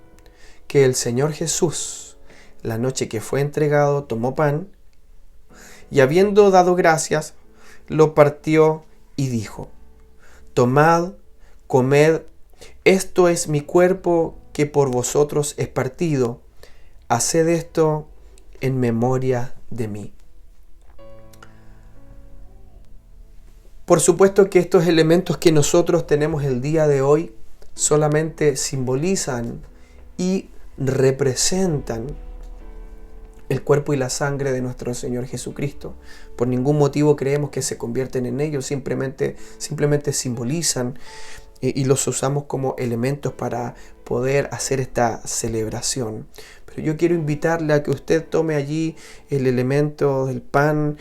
que el Señor Jesús, la noche que fue entregado, tomó pan, y habiendo dado gracias, lo partió y dijo: tomad, comed, esto es mi cuerpo que por vosotros es partido, haced esto en memoria de mí. Por supuesto que estos elementos que nosotros tenemos el día de hoy solamente simbolizan y representan el cuerpo y la sangre de nuestro Señor Jesucristo. Por ningún motivo creemos que se convierten en ellos, simplemente simbolizan y los usamos como elementos para poder hacer esta celebración. Pero yo quiero invitarle a que usted tome allí el elemento del pan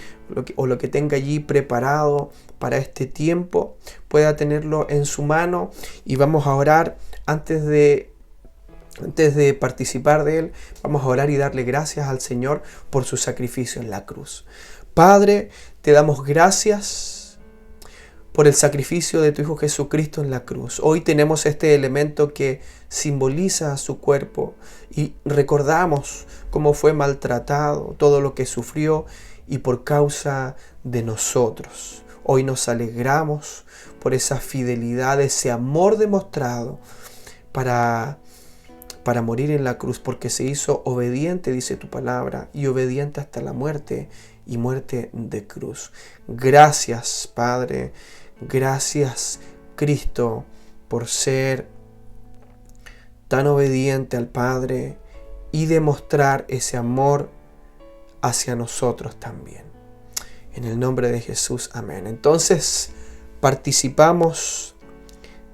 o lo que tenga allí preparado para este tiempo, pueda tenerlo en su mano y vamos a orar antes de participar de él. Vamos a orar y darle gracias al Señor por su sacrificio en la cruz. Padre, te damos gracias por el sacrificio de tu Hijo Jesucristo en la cruz. Hoy tenemos este elemento que simboliza su cuerpo y recordamos cómo fue maltratado, todo lo que sufrió y por causa de nosotros. Hoy nos alegramos por esa fidelidad, ese amor demostrado para morir en la cruz, porque se hizo obediente, dice tu palabra, y obediente hasta la muerte y muerte de cruz. Gracias, Padre. Gracias, Cristo, por ser tan obediente al Padre y demostrar ese amor hacia nosotros también. En el nombre de Jesús, amén. Entonces, participamos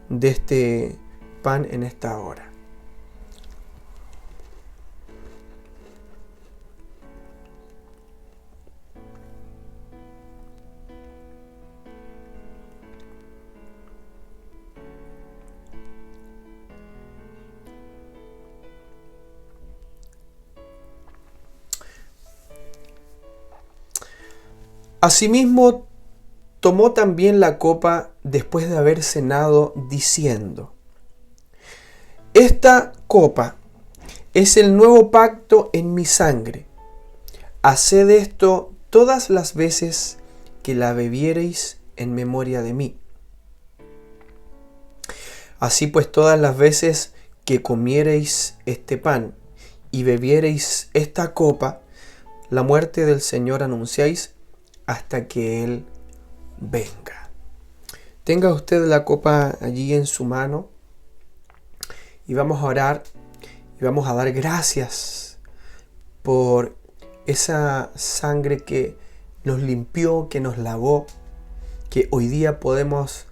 de este pan en esta hora. Asimismo, tomó también la copa después de haber cenado, diciendo: esta copa es el nuevo pacto en mi sangre. Haced esto todas las veces que la bebiereis en memoria de mí. Así pues, todas las veces que comiereis este pan y bebiereis esta copa, la muerte del Señor anunciáis hasta que Él venga. Tenga usted la copa allí en su mano y vamos a orar y vamos a dar gracias por esa sangre que nos limpió, que nos lavó, que hoy día podemos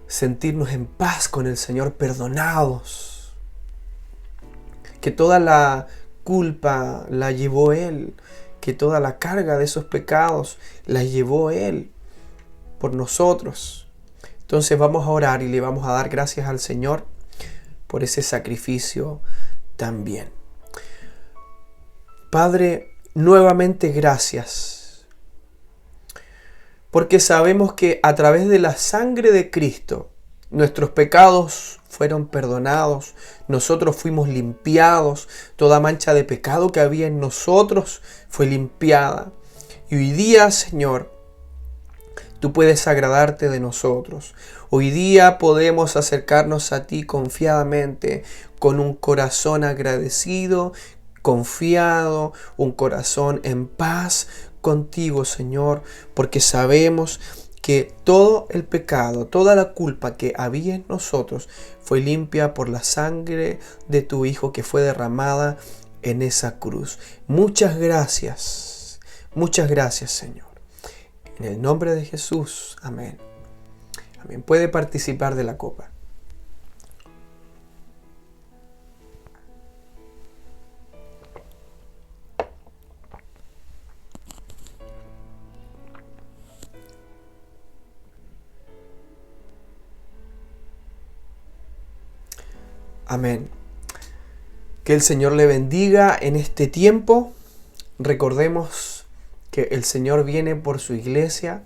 sentirnos en paz con el Señor, perdonados, que toda la culpa la llevó Él, que toda la carga de esos pecados la llevó Él por nosotros. Entonces vamos a orar y le vamos a dar gracias al Señor por ese sacrificio también. Padre, nuevamente gracias, porque sabemos que a través de la sangre de Cristo nuestros pecados fueron perdonados, nosotros fuimos limpiados, toda mancha de pecado que había en nosotros fue limpiada. Y hoy día, Señor, tú puedes agradarte de nosotros. Hoy día podemos acercarnos a ti confiadamente, con un corazón agradecido, confiado, un corazón en paz contigo, Señor, porque sabemos que todo el pecado, toda la culpa que había en nosotros fue limpia por la sangre de tu Hijo que fue derramada en esa cruz. Muchas gracias, Señor. En el nombre de Jesús, amén. Amén. Puede participar de la copa. Amén. Que el Señor le bendiga en este tiempo. Recordemos que el Señor viene por su iglesia.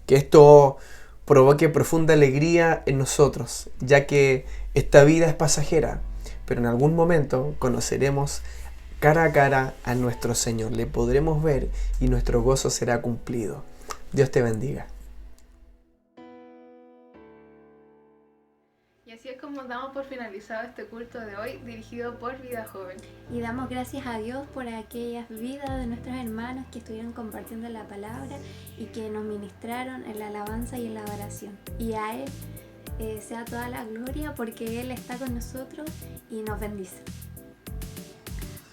Que esto provoque profunda alegría en nosotros, ya que esta vida es pasajera, pero en algún momento conoceremos cara a cara a nuestro Señor. Le podremos ver y nuestro gozo será cumplido. Dios te bendiga. Y así es como damos por finalizado este culto de hoy, dirigido por Vida Joven. Y damos gracias a Dios por aquellas vidas de nuestros hermanos que estuvieron compartiendo la palabra y que nos ministraron en la alabanza y en la adoración. Y a Él sea toda la gloria porque Él está con nosotros y nos bendice.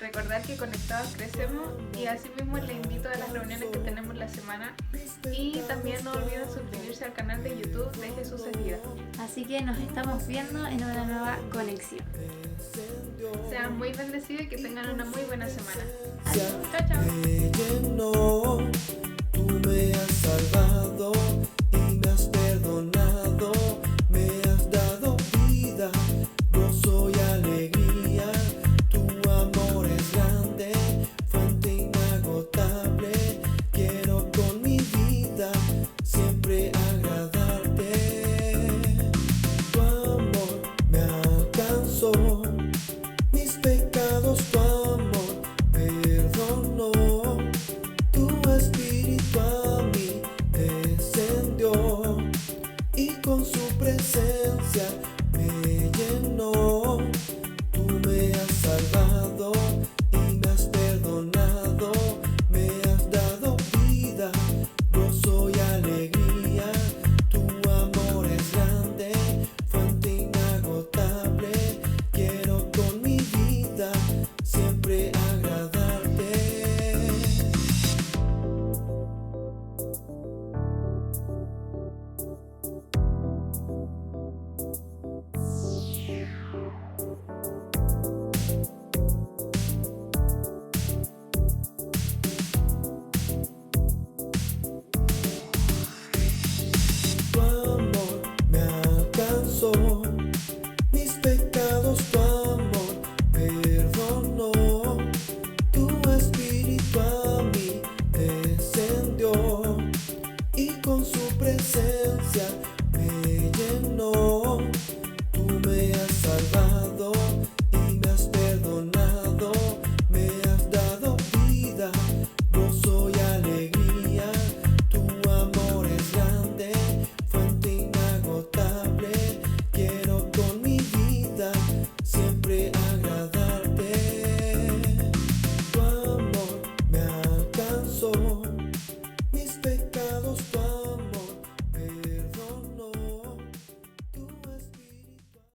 Recordar que conectados crecemos y asimismo les invito a las reuniones que tenemos la semana y también no olviden suscribirse al canal de YouTube de Jesús es Vida. Así que nos estamos viendo en una nueva conexión. Sean muy bendecidos y que tengan una muy buena semana. Adiós. Chao, chao.